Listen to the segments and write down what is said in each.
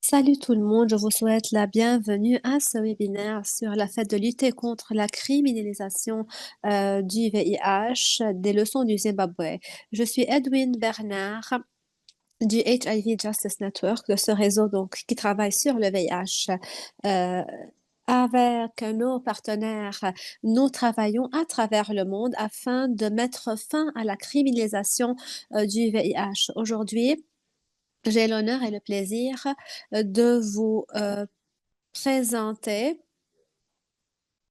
Salut tout le monde, je vous souhaite la bienvenue à ce webinaire sur la fête de lutter contre la criminalisation du VIH, des leçons du Zimbabwe. Je suis Edwin Bernard du HIV Justice Network, de ce réseau donc qui travaille sur le VIH. Euh, Avec nos partenaires, nous travaillons à travers le monde afin de mettre fin à la criminalisation du VIH. Aujourd'hui, j'ai l'honneur et le plaisir de vous présenter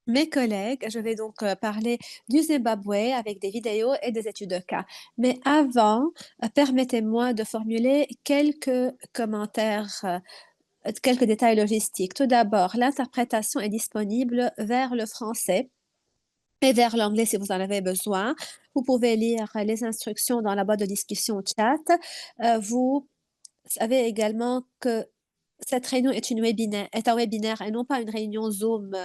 mes collègues. Je vais donc parler du Zimbabwe avec des vidéos et des études de cas. Mais avant, permettez-moi de formuler quelques commentaires, quelques détails logistiques. Tout d'abord, l'interprétation est disponible vers le français et vers l'anglais si vous en avez besoin. Vous pouvez lire les instructions dans la boîte de discussion chat. Vous savez également que cette réunion est un webinaire et non pas une réunion Zoom.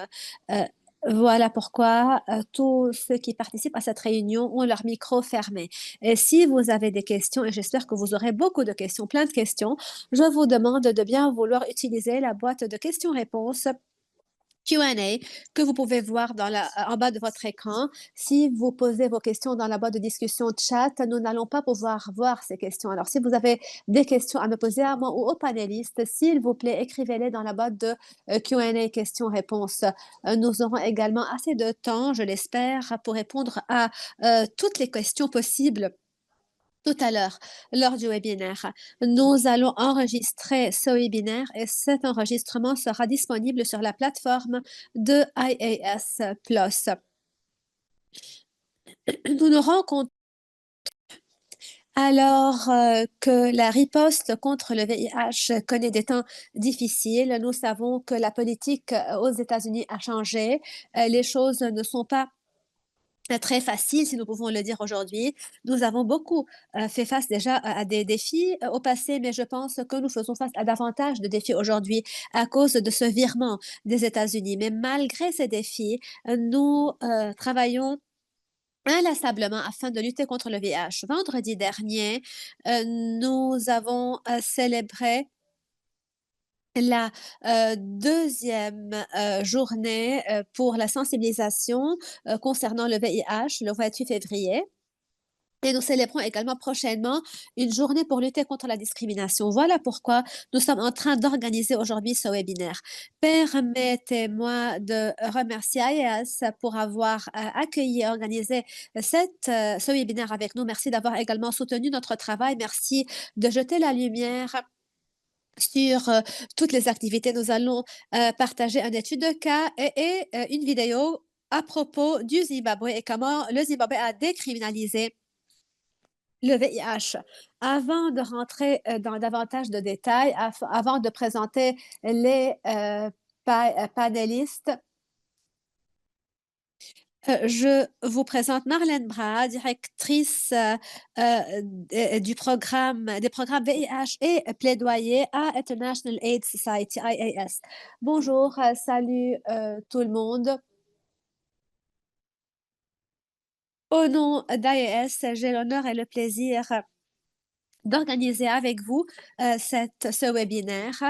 Euh, voilà pourquoi tous ceux qui participent à cette réunion ont leur micro fermé. Et si vous avez des questions, et j'espère que vous aurez beaucoup de questions, plein de questions, je vous demande de bien vouloir utiliser la boîte de questions-réponses Q&A que vous pouvez voir en bas de votre écran. Si vous posez vos questions dans la boîte de discussion chat, nous n'allons pas pouvoir voir ces questions. Alors, si vous avez des questions à me poser à moi ou aux panélistes, s'il vous plaît, écrivez-les dans la boîte de Q&A questions-réponses. Nous aurons également assez de temps, je l'espère, pour répondre à toutes les questions possibles tout à l'heure, lors du webinaire. Nous allons enregistrer ce webinaire et cet enregistrement sera disponible sur la plateforme de IAS Plus. Nous nous rendons compte alors que la riposte contre le VIH connaît des temps difficiles. Nous savons que la politique aux États-Unis a changé. Les choses ne sont pas très facile, si nous pouvons le dire aujourd'hui. Nous avons beaucoup fait face déjà à des défis au passé, mais je pense que nous faisons face à davantage de défis aujourd'hui à cause de ce virement des États-Unis. Mais malgré ces défis, nous travaillons inlassablement afin de lutter contre le VIH. Vendredi dernier, nous avons célébré la deuxième journée pour la sensibilisation concernant le VIH, le 28 février. Et nous célébrons également prochainement une journée pour lutter contre la discrimination. Voilà pourquoi nous sommes en train d'organiser aujourd'hui ce webinaire. Permettez-moi de remercier IAS pour avoir accueilli et organisé ce webinaire avec nous. Merci d'avoir également soutenu notre travail. Merci de jeter la lumière sur toutes les activités. Nous allons partager une étude de cas et une vidéo à propos du Zimbabwe et comment le Zimbabwe a décriminalisé le VIH. Avant de rentrer dans davantage de détails, avant de présenter les panélistes, je vous présente Marlène Bras, directrice du des programmes VIH et plaidoyer à International AIDS Society, IAS. Bonjour, salut tout le monde. Au nom d'IAS, j'ai l'honneur et le plaisir d'organiser avec vous ce webinaire.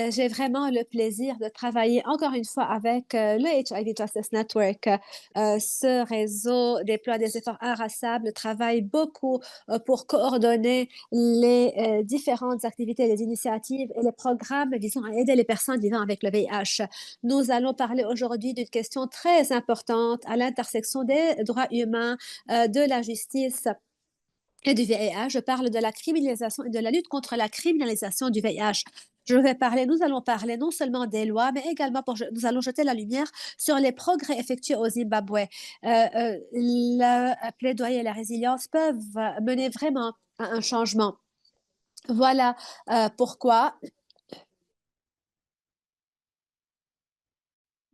J'ai vraiment le plaisir de travailler encore une fois avec le HIV Justice Network. Ce réseau déploie des efforts inrassables, travaille beaucoup pour coordonner les différentes activités, les initiatives et les programmes visant à aider les personnes vivant avec le VIH. Nous allons parler aujourd'hui d'une question très importante à l'intersection des droits humains, de la justice et du VIH. Je parle de la criminalisation et de la lutte contre la criminalisation du VIH. Nous allons parler non seulement des lois, mais également nous allons jeter la lumière sur les progrès effectués au Zimbabwe. Le plaidoyer et la résilience peuvent mener vraiment à un changement. Voilà pourquoi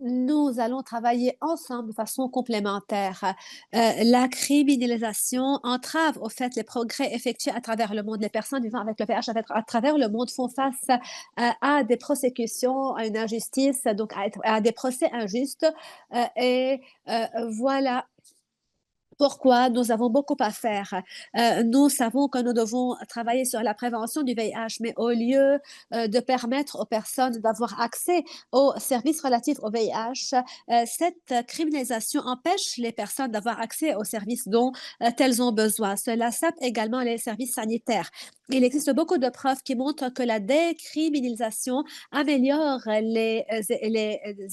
nous allons travailler ensemble de façon complémentaire. La criminalisation entrave au fait les progrès effectués à travers le monde. Les personnes vivant avec le VIH à travers le monde font face à des prosécutions, à une injustice, donc à des procès injustes. Et voilà Pourquoi? Nous avons beaucoup à faire. Nous savons que nous devons travailler sur la prévention du VIH, mais au lieu, de permettre aux personnes d'avoir accès aux services relatifs au VIH, cette criminalisation empêche les personnes d'avoir accès aux services dont, elles ont besoin. Cela sape également les services sanitaires. Il existe beaucoup de preuves qui montrent que la décriminalisation améliore les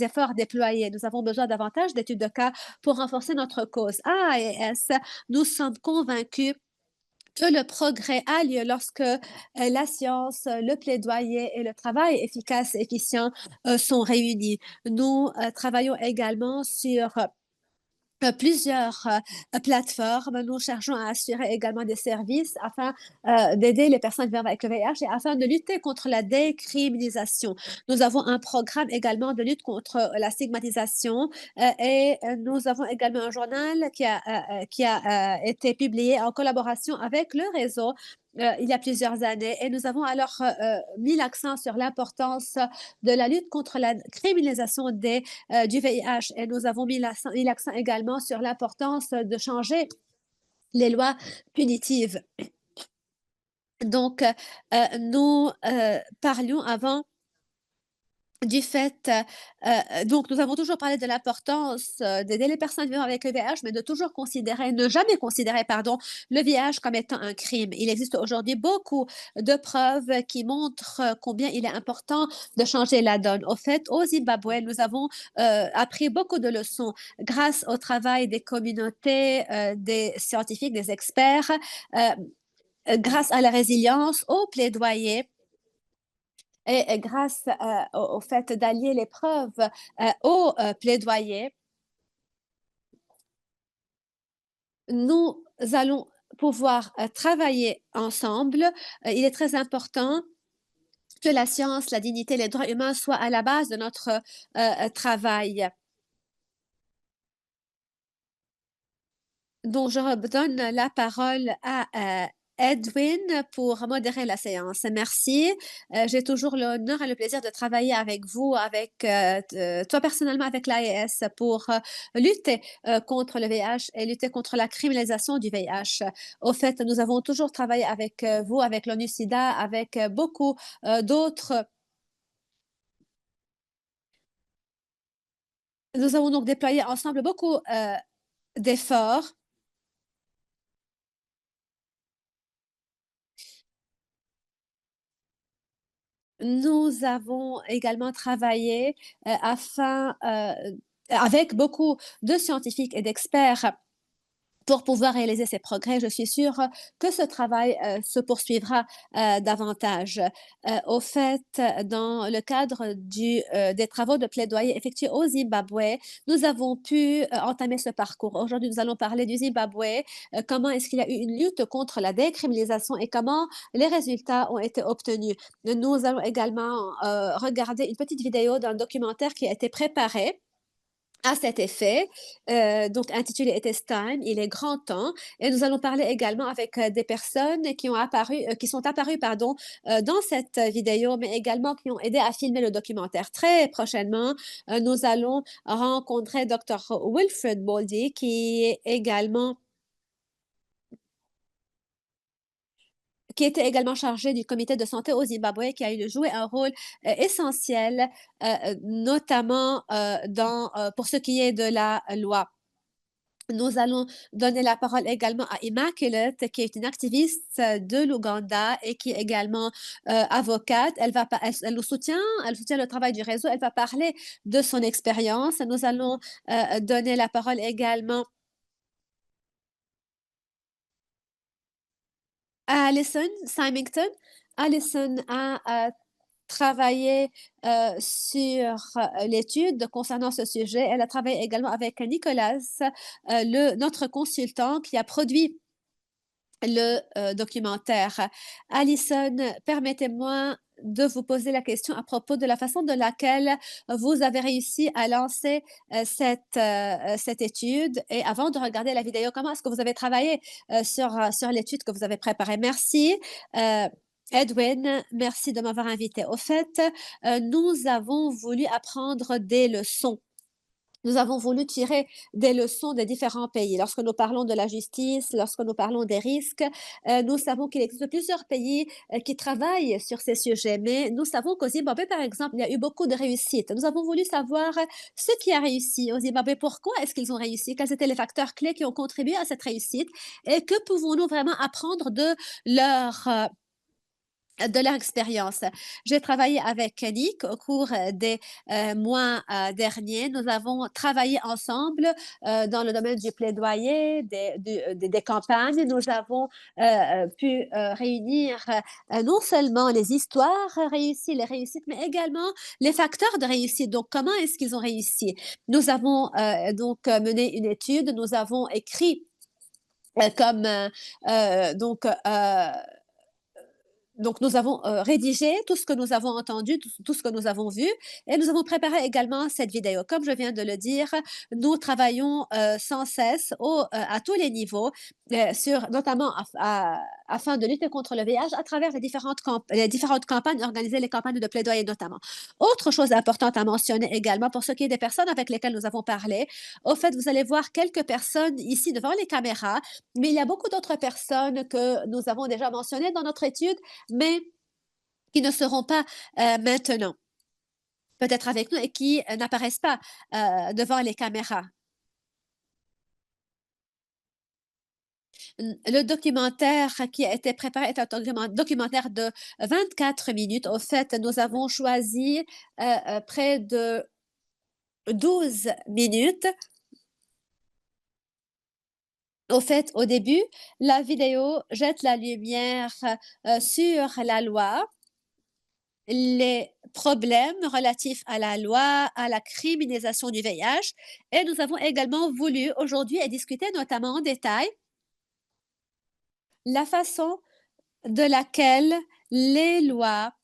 efforts déployés. Nous avons besoin davantage d'études de cas pour renforcer notre cause. AAS, nous sommes convaincus que le progrès a lieu lorsque la science, le plaidoyer et le travail efficace et efficient sont réunis. Nous travaillons également sur plusieurs plateformes. Nous cherchons à assurer également des services afin d'aider les personnes vivant avec le VIH et afin de lutter contre la décriminalisation. Nous avons un programme également de lutte contre la stigmatisation et nous avons également un journal qui a été publié en collaboration avec le réseau il y a plusieurs années. Et nous avons alors mis l'accent sur l'importance de la lutte contre la criminalisation du VIH. Et nous avons mis l'accent également sur l'importance de changer les lois punitives. Donc, nous parlions avant du fait, donc nous avons toujours parlé de l'importance d'aider les personnes vivant avec le VIH, mais de toujours considérer, ne jamais considérer, pardon, le VIH comme étant un crime. Il existe aujourd'hui beaucoup de preuves qui montrent combien il est important de changer la donne. Au fait, au Zimbabwe, nous avons appris beaucoup de leçons grâce au travail des communautés, des scientifiques, des experts, euh, grâce à la résilience, au plaidoyer et grâce au fait d'allier les preuves au plaidoyer, nous allons pouvoir travailler ensemble. Il est très important que la science, la dignité, les droits humains soient à la base de notre travail. Donc, je redonne la parole à Edwin pour modérer la séance. Merci. J'ai toujours l'honneur et le plaisir de travailler avec vous, avec toi personnellement, avec l'AES pour lutter contre le VIH et lutter contre la criminalisation du VIH. Au fait, nous avons toujours travaillé avec vous, avec l'ONU-SIDA, avec beaucoup d'autres. Nous avons donc déployé ensemble beaucoup d'efforts. Nous avons également travaillé avec beaucoup de scientifiques et d'experts pour pouvoir réaliser ces progrès. Je suis sûre que ce travail se poursuivra davantage. Au fait, dans le cadre des travaux de plaidoyer effectués au Zimbabwe, nous avons pu entamer ce parcours. Aujourd'hui, nous allons parler du Zimbabwe, comment est-ce qu'il y a eu une lutte contre la décriminalisation et comment les résultats ont été obtenus. Nous allons également regarder une petite vidéo d'un documentaire qui a été préparé à cet effet, donc intitulé It is Time, il est grand temps. Et nous allons parler également avec des personnes qui sont apparues, pardon, dans cette vidéo, mais également qui ont aidé à filmer le documentaire. Très prochainement, nous allons rencontrer Dr. Wilfred Boldy, qui était également chargé du comité de santé au Zimbabwe, qui a eu joué un rôle essentiel, notamment pour ce qui est de la loi. Nous allons donner la parole également à Immaculate, qui est une activiste de l'Ouganda et qui est également avocate. Elle elle soutient le travail du réseau. Elle va parler de son expérience. Nous allons donner la parole également à Alison Symington. Alison a travaillé sur l'étude concernant ce sujet. Elle a travaillé également avec Nicolas, notre consultant qui a produit le documentaire. Alison, permettez-moi de vous poser la question à propos de la façon de laquelle vous avez réussi à lancer cette étude. Et avant de regarder la vidéo, comment est-ce que vous avez travaillé sur l'étude que vous avez préparée? Merci. Edwin, merci de m'avoir invité. Au fait, nous avons voulu apprendre des leçons. Nous avons voulu tirer des leçons des différents pays. Lorsque nous parlons de la justice, lorsque nous parlons des risques, nous savons qu'il existe plusieurs pays qui travaillent sur ces sujets. Mais nous savons qu'au Zimbabwe, par exemple, il y a eu beaucoup de réussites. Nous avons voulu savoir ce qui a réussi au Zimbabwe. Pourquoi est-ce qu'ils ont réussi? Quels étaient les facteurs clés qui ont contribué à cette réussite? Et que pouvons-nous vraiment apprendre leur, de leur expérience. J'ai travaillé avec Nick au cours des mois derniers. Nous avons travaillé ensemble dans le domaine du plaidoyer, des campagnes. Nous avons pu réunir non seulement les histoires réussies, les réussites, mais également les facteurs de réussite. Donc, comment est-ce qu'ils ont réussi? Nous avons donc mené une étude. Nous avons écrit comme donc nous avons rédigé tout ce que nous avons entendu, tout ce que nous avons vu, et nous avons préparé également cette vidéo. Comme je viens de le dire, nous travaillons sans cesse à tous les niveaux, notamment afin de lutter contre le VIH à travers les différentes campagnes organisées, les campagnes de plaidoyer notamment. Autre chose importante à mentionner également pour ce qui est des personnes avec lesquelles nous avons parlé. Au fait, vous allez voir quelques personnes ici devant les caméras, mais il y a beaucoup d'autres personnes que nous avons déjà mentionnées dans notre étude, mais qui ne seront pas maintenant peut-être avec nous et qui n'apparaissent pas devant les caméras. Le documentaire qui a été préparé est un documentaire de 24 minutes. Au fait, nous avons choisi près de 12 minutes. Au fait, au début, la vidéo jette la lumière sur la loi, les problèmes relatifs à la loi, à la criminalisation du VIH. Et nous avons également voulu aujourd'hui discuter notamment en détail la façon de laquelle les lois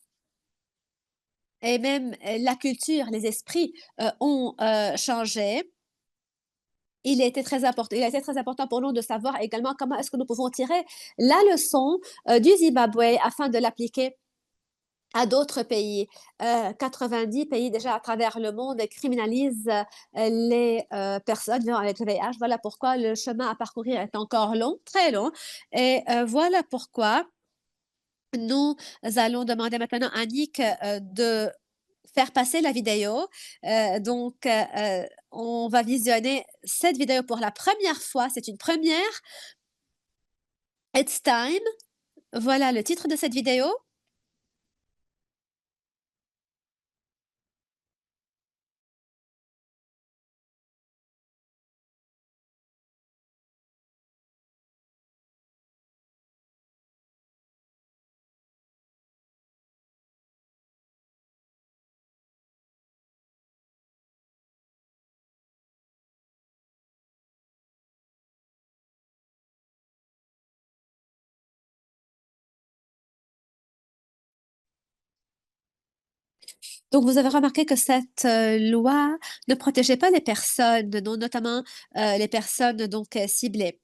et même la culture, les esprits ont changé. Il a été très important pour nous de savoir également comment est-ce que nous pouvons tirer la leçon du Zimbabwe afin de l'appliquer à d'autres pays. 90 pays déjà à travers le monde criminalisent les personnes vivant avec le VIH. Voilà pourquoi le chemin à parcourir est encore long, très long. Et voilà pourquoi nous allons demander maintenant à Nick de faire passer la vidéo. On va visionner cette vidéo pour la première fois. C'est une première. It's time. Voilà le titre de cette vidéo. Donc, vous avez remarqué que cette loi ne protégeait pas les personnes, notamment les personnes donc ciblées.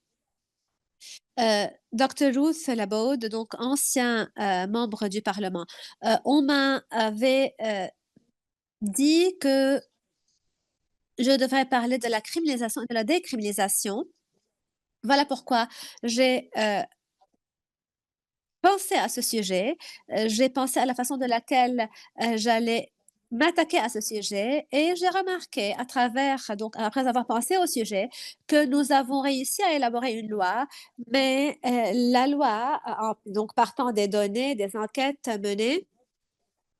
Dr. Ruth Labaude, donc ancien membre du Parlement, on m'avait dit que je devrais parler de la criminalisation et de la décriminalisation. Voilà pourquoi j'ai pensé à ce sujet. J'ai pensé à la façon de laquelle j'allais m'attaquer à ce sujet et j'ai remarqué donc après avoir pensé au sujet, que nous avons réussi à élaborer une loi, mais la loi, donc partant des données, des enquêtes menées,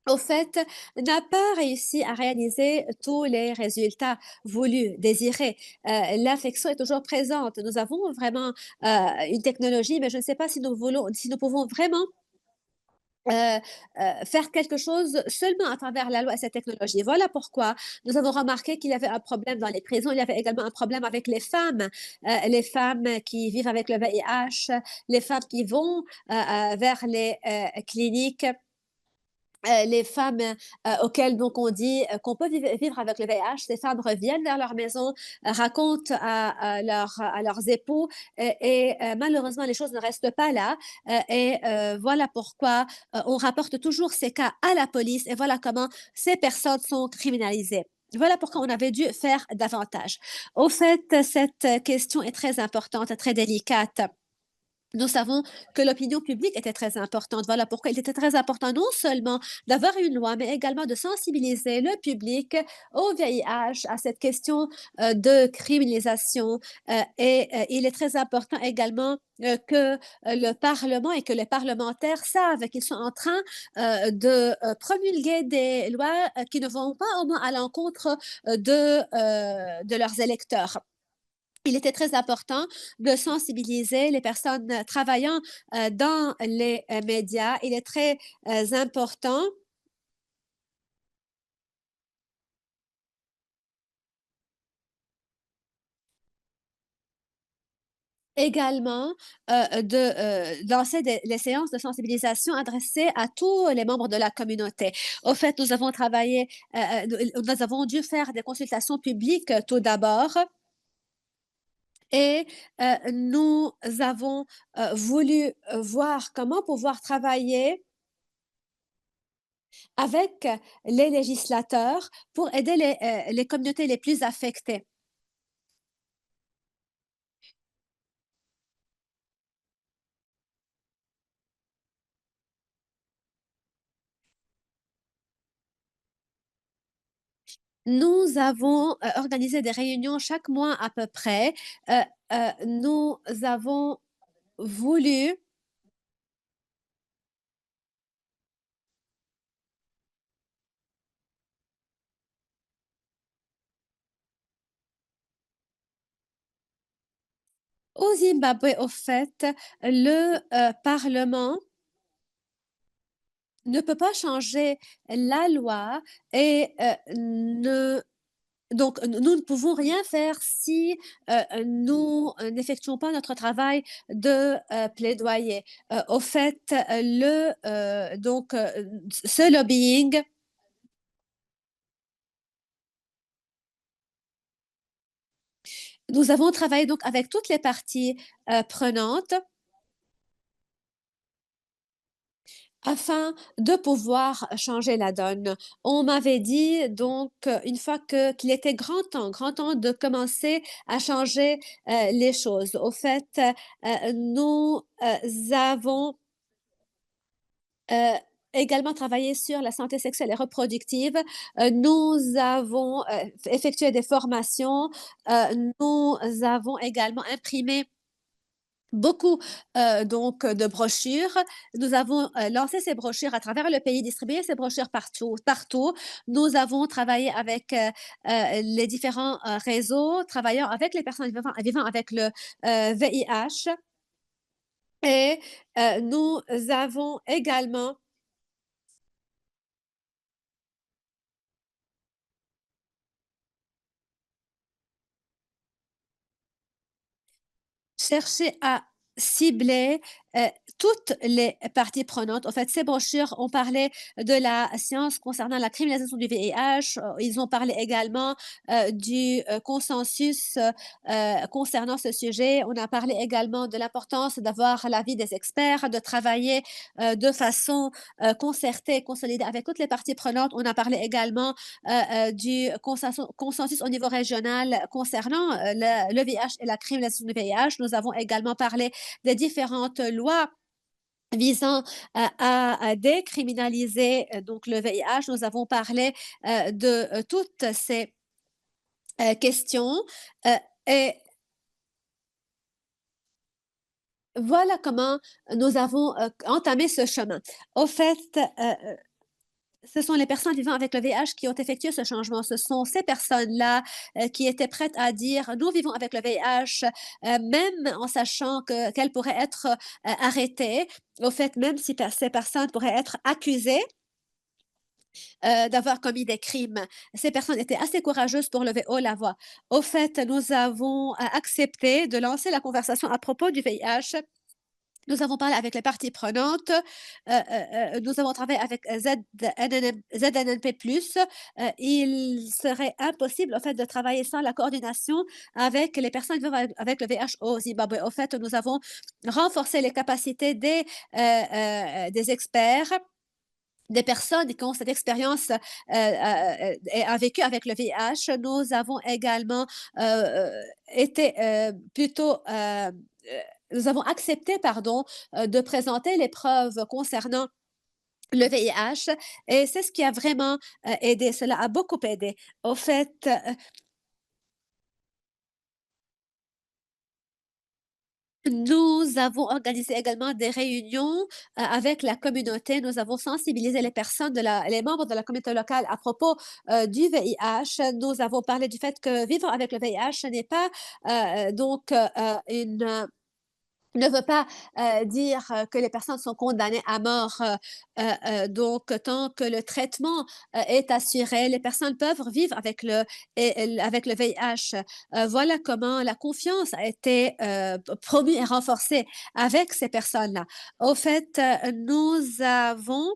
au fait, n'a pas réussi à réaliser tous les résultats voulus, désirés. L'infection est toujours présente. Nous avons vraiment une technologie, mais je ne sais pas si nous pouvons vraiment faire quelque chose seulement à travers la loi et cette technologie. Voilà pourquoi nous avons remarqué qu'il y avait un problème dans les prisons. Il y avait également un problème avec les femmes qui vivent avec le VIH, les femmes qui vont vers les cliniques, les femmes auxquelles donc on dit qu'on peut vivre avec le VIH, ces femmes reviennent vers leur maison, racontent à leurs époux malheureusement les choses ne restent pas là voilà pourquoi on rapporte toujours ces cas à la police et voilà comment ces personnes sont criminalisées. Voilà pourquoi on avait dû faire davantage. Au fait, cette question est très importante, très délicate. Nous savons que l'opinion publique était très importante. Voilà pourquoi il était très important non seulement d'avoir une loi, mais également de sensibiliser le public au VIH, à cette question de criminalisation. Et il est très important également que le Parlement et que les parlementaires savent qu'ils sont en train de promulguer des lois qui ne vont pas au moins à l'encontre de leurs électeurs. Il était très important de sensibiliser les personnes travaillant dans les médias. Il est très important également de lancer les séances de sensibilisation adressées à tous les membres de la communauté. Au fait, nous avons travaillé, nous avons dû faire des consultations publiques tout d'abord. Et nous avons voulu voir comment pouvoir travailler avec les législateurs pour aider les communautés les plus affectées. Nous avons organisé des réunions chaque mois à peu près. Euh, nous avons voulu au Zimbabwe, au fait, le Parlement ne peut pas changer la loi et donc, nous ne pouvons rien faire si nous n'effectuons pas notre travail de plaidoyer. Au fait, ce lobbying, nous avons travaillé donc avec toutes les parties prenantes afin de pouvoir changer la donne. On m'avait dit donc une fois qu'il était grand temps de commencer à changer les choses. Au fait, nous avons euh, également travaillé sur la santé sexuelle et reproductive. Nous avons effectué des formations. Nous avons également imprimé beaucoup de brochures. Nous avons lancé ces brochures à travers le pays, distribué ces brochures partout, partout. Nous avons travaillé avec les différents réseaux, travaillant avec les personnes vivant avec le VIH. Et nous avons également chercher à cibler toutes les parties prenantes. En fait, ces brochures ont parlé de la science concernant la criminalisation du VIH. Ils ont parlé également du consensus concernant ce sujet. On a parlé également de l'importance d'avoir l'avis des experts, de travailler de façon concertée et consolidée avec toutes les parties prenantes. On a parlé également du consensus au niveau régional concernant le VIH et la criminalisation du VIH. Nous avons également parlé des différentes lois visant à décriminaliser donc le VIH. Nous avons parlé de toutes ces questions euh, et voilà comment nous avons entamé ce chemin. Au fait, ce sont les personnes vivant avec le VIH qui ont effectué ce changement. Ce sont ces personnes-là qui étaient prêtes à dire nous vivons avec le VIH, même en sachant qu'elles pourraient être arrêtées. Au fait, même si ces personnes pourraient être accusées d'avoir commis des crimes, ces personnes étaient assez courageuses pour lever haut la voix. Au fait, nous avons accepté de lancer la conversation à propos du VIH. Nous avons parlé avec les parties prenantes. Nous avons travaillé avec ZNNP+. Il serait impossible, en fait, de travailler sans la coordination avec les personnes vivant avec le VIH au Zimbabwe. Au fait, nous avons renforcé les capacités des experts des personnes qui ont cette expérience et a vécu avec le VIH. Nous avons également été plutôt nous avons accepté, pardon, de présenter les preuves concernant le VIH et c'est ce qui a vraiment aidé. Cela a beaucoup aidé. Au fait, nous avons organisé également des réunions avec la communauté. Nous avons sensibilisé les membres de la communauté locale à propos du VIH. Nous avons parlé du fait que vivre avec le VIH n'est pas une ne veut pas dire que les personnes sont condamnées à mort. Donc, tant que le traitement est assuré, les personnes peuvent vivre avec le VIH. Voilà comment la confiance a été promue et renforcée avec ces personnes-là. Au fait, nous avons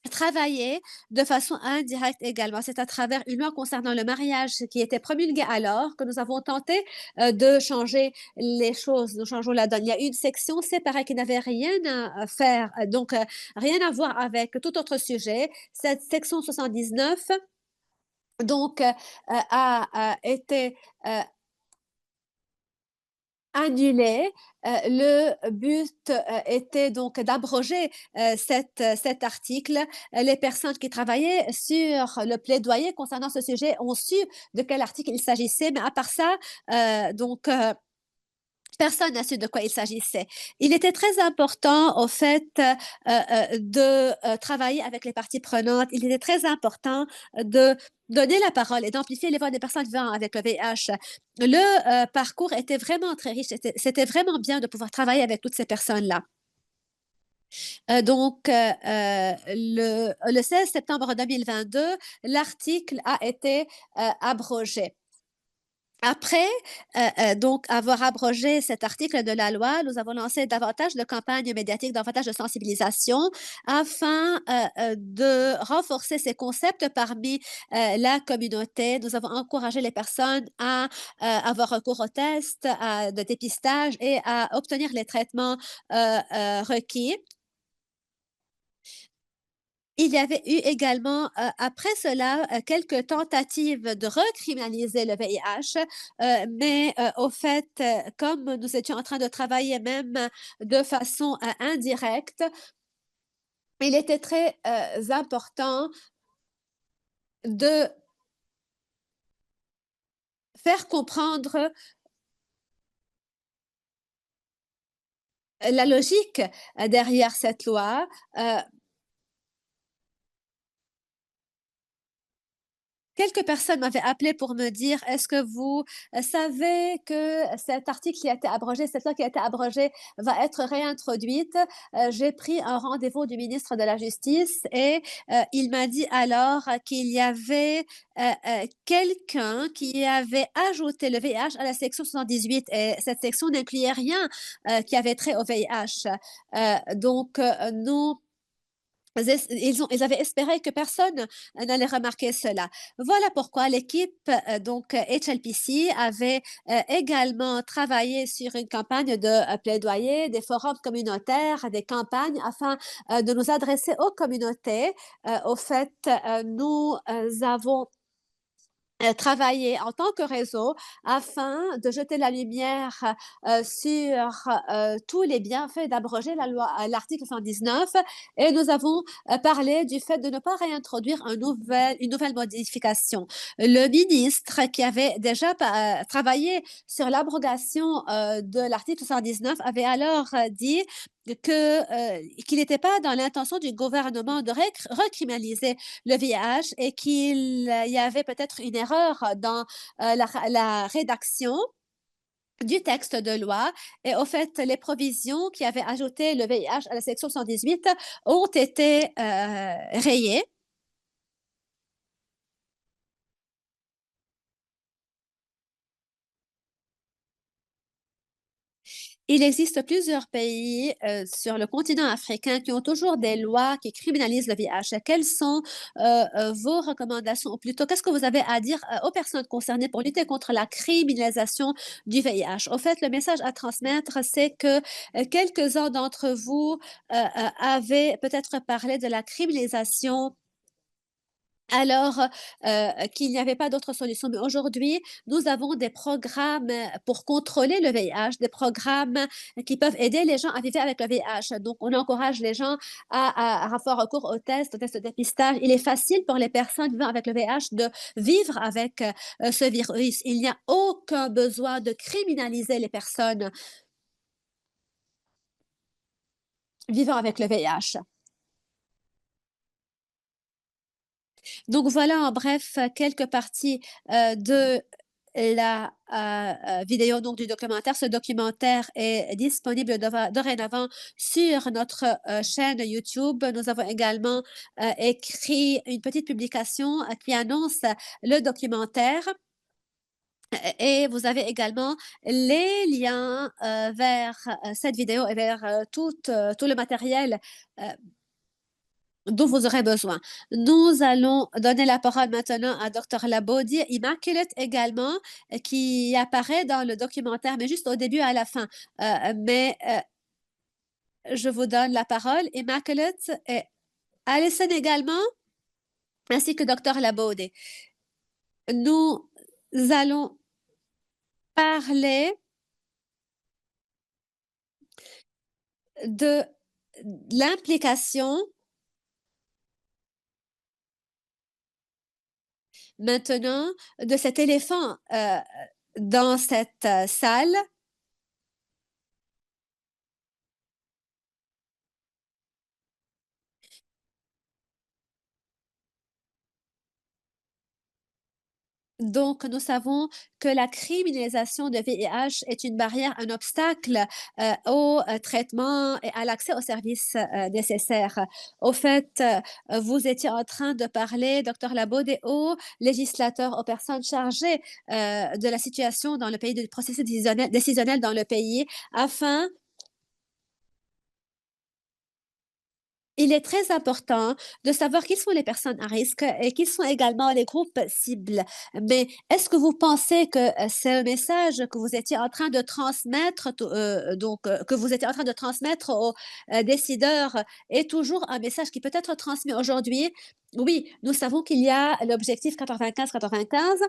travailler de façon indirecte également. C'est à travers une loi concernant le mariage qui était promulguée alors que nous avons tenté de changer les choses. Nous changeons la donne. Il y a une section séparée qui n'avait rien à faire, rien à voir avec tout autre sujet. Cette section 79 a été annulée. Le but était donc d'abroger cet article. Les personnes qui travaillaient sur le plaidoyer concernant ce sujet ont su de quel article il s'agissait, mais à part ça, personne n'a su de quoi il s'agissait. Il était très important, au fait, de travailler avec les parties prenantes. Il était très important de donner la parole et d'amplifier les voix des personnes vivant avec le VIH. Le parcours était vraiment très riche. C'était vraiment bien de pouvoir travailler avec toutes ces personnes-là. Le 16 septembre 2022, l'article a été abrogé. Après avoir abrogé cet article de la loi, nous avons lancé davantage de campagnes médiatiques, davantage de sensibilisation afin de renforcer ces concepts parmi la communauté. Nous avons encouragé les personnes à avoir recours aux tests de dépistage et à obtenir les traitements requis. Il y avait eu également, après cela, quelques tentatives de recriminaliser le VIH, mais au fait, comme nous étions en train de travailler même de façon indirecte, il était très important de faire comprendre la logique derrière cette loi. Quelques personnes m'avaient appelé pour me dire: «Est-ce que vous savez que cet article qui a été abrogé, cette loi qui a été abrogée va être réintroduite?» J'ai pris un rendez-vous du ministre de la Justice et il m'a dit alors qu'il y avait quelqu'un qui avait ajouté le VIH à la section 78 et cette section n'incluait rien qui avait trait au VIH. Nous ils avaient espéré que personne n'allait remarquer cela. Voilà pourquoi l'équipe HLPC avait également travaillé sur une campagne de plaidoyer, des forums communautaires, des campagnes afin de nous adresser aux communautés. Au fait, nous avons travailler en tant que réseau afin de jeter la lumière sur tous les bienfaits d'abroger la loi, l'article 119 et nous avons parlé du fait de ne pas réintroduire une nouvelle modification. Le ministre qui avait déjà travaillé sur l'abrogation de l'article 119 avait alors dit qu'il n'était pas dans l'intention du gouvernement de recriminaliser le VIH et qu'il y avait peut-être une erreur dans la rédaction du texte de loi. Et au fait, les provisions qui avaient ajouté le VIH à la section 118 ont été rayées. Il existe plusieurs pays, sur le continent africain qui ont toujours des lois qui criminalisent le VIH. Quelles sont, vos recommandations ou plutôt qu'est-ce que vous avez à dire, aux personnes concernées pour lutter contre la criminalisation du VIH? Au fait, le message à transmettre, c'est que, quelques-uns d'entre vous, avaient peut-être parlé de la criminalisation alors, qu'il n'y avait pas d'autre solution. Mais aujourd'hui, nous avons des programmes, pour contrôler le VIH, des programmes qui peuvent aider les gens à vivre avec le VIH. Donc, on encourage les gens à faire recours aux tests de dépistage. Il est facile pour les personnes vivant avec le VIH de vivre avec, ce virus. Il n'y a aucun besoin de criminaliser les personnes vivant avec le VIH. Donc voilà, en bref, quelques parties, de la, vidéo donc du documentaire. Ce documentaire est disponible dorénavant sur notre, chaîne YouTube. Nous avons également, écrit une petite publication, qui annonce le documentaire et vous avez également les liens, vers, cette vidéo et vers, tout le matériel, heu dont vous aurez besoin. Nous allons donner la parole maintenant à Dr. Labaudy, Immaculate également, qui apparaît dans le documentaire, mais juste au début et à la fin. Je vous donne la parole, Immaculate et Alison également, ainsi que Dr. Labaudy. Nous allons parler de l'implication maintenant de cet éléphant dans cette salle. Donc, nous savons que la criminalisation de VIH est une barrière, un obstacle au traitement et à l'accès aux services nécessaires. Au fait, vous étiez en train de parler, docteur Labaude, aux législateurs, aux personnes chargées de la situation dans le pays, du processus décisionnel dans le pays, afin il est très important de savoir qui sont les personnes à risque et qui sont également les groupes cibles. Mais est-ce que vous pensez que ce message que vous étiez en train de transmettre, que vous étiez en train de transmettre aux décideurs est toujours un message qui peut être transmis aujourd'hui? Oui, nous savons qu'il y a l'objectif 95-95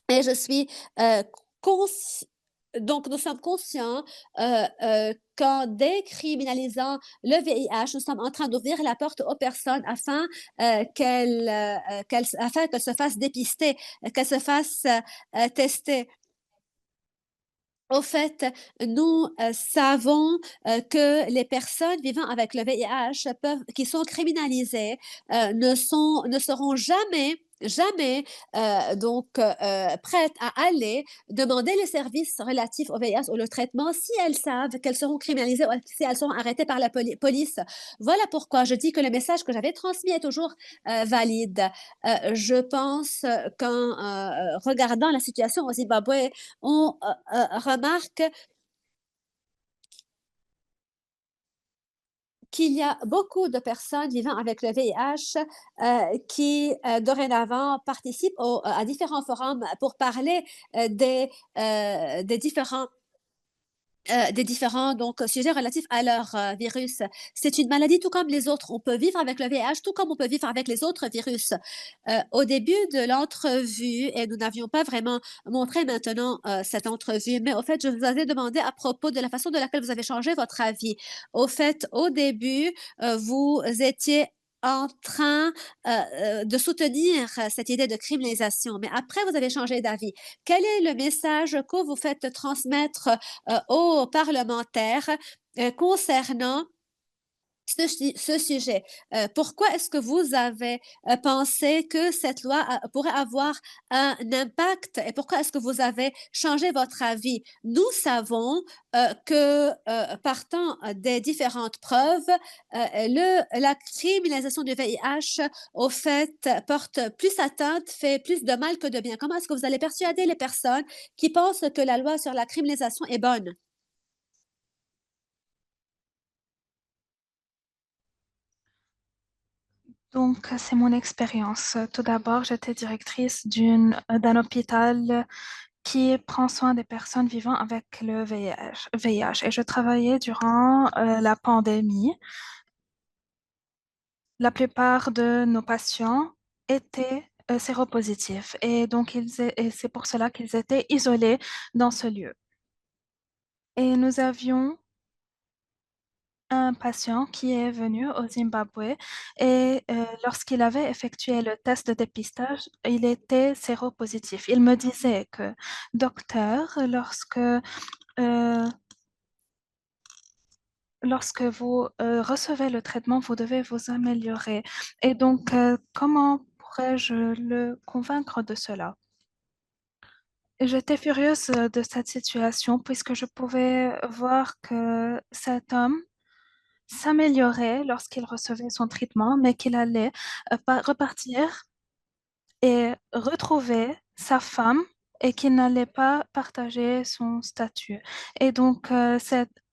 et je suis consciente donc, nous sommes conscients qu'en décriminalisant le VIH, nous sommes en train d'ouvrir la porte aux personnes afin afin qu'elles se fassent dépister, qu'elles se fassent tester. Au fait, nous savons que les personnes vivant avec le VIH qui sont criminalisées ne seront jamais prêtes à aller demander les services relatifs au VIH ou le traitement si elles savent qu'elles seront criminalisées ou si elles seront arrêtées par la police. Voilà pourquoi je dis que le message que j'avais transmis est toujours valide. Je pense qu'en regardant la situation au Zimbabwe, on remarque qu'il y a beaucoup de personnes vivant avec le VIH qui dorénavant participent à différents forums pour parler des différents donc sujets relatifs à leur virus. C'est une maladie tout comme les autres. On peut vivre avec le VIH tout comme on peut vivre avec les autres virus. Au début de l'entrevue, et nous n'avions pas vraiment montré maintenant cette entrevue, mais au fait, je vous avais demandé à propos de la façon de laquelle vous avez changé votre avis. Au fait, au début, vous étiez en train de soutenir cette idée de criminalisation, mais après, vous avez changé d'avis. Quel est le message que vous faites transmettre aux parlementaires concernant ce sujet. Pourquoi est-ce que vous avez pensé que cette loi pourrait avoir un impact et pourquoi est-ce que vous avez changé votre avis? Nous savons que partant des différentes preuves, la criminalisation du VIH, au fait, porte plus atteinte, fait plus de mal que de bien. Comment est-ce que vous allez persuader les personnes qui pensent que la loi sur la criminalisation est bonne? Donc, c'est mon expérience. Tout d'abord, j'étais directrice d'un hôpital qui prend soin des personnes vivant avec le VIH. Et je travaillais durant la pandémie. La plupart de nos patients étaient séropositifs et donc et c'est pour cela qu'ils étaient isolés dans ce lieu. Et nous avions un patient qui est venu au Zimbabwe et lorsqu'il avait effectué le test de dépistage, il était séropositif. Il me disait que, docteur, lorsque vous recevez le traitement, vous devez vous améliorer. Et donc, comment pourrais-je le convaincre de cela? Et j'étais furieuse de cette situation puisque je pouvais voir que cet homme s'améliorait lorsqu'il recevait son traitement, mais qu'il allait repartir et retrouver sa femme et qu'il n'allait pas partager son statut. Et donc,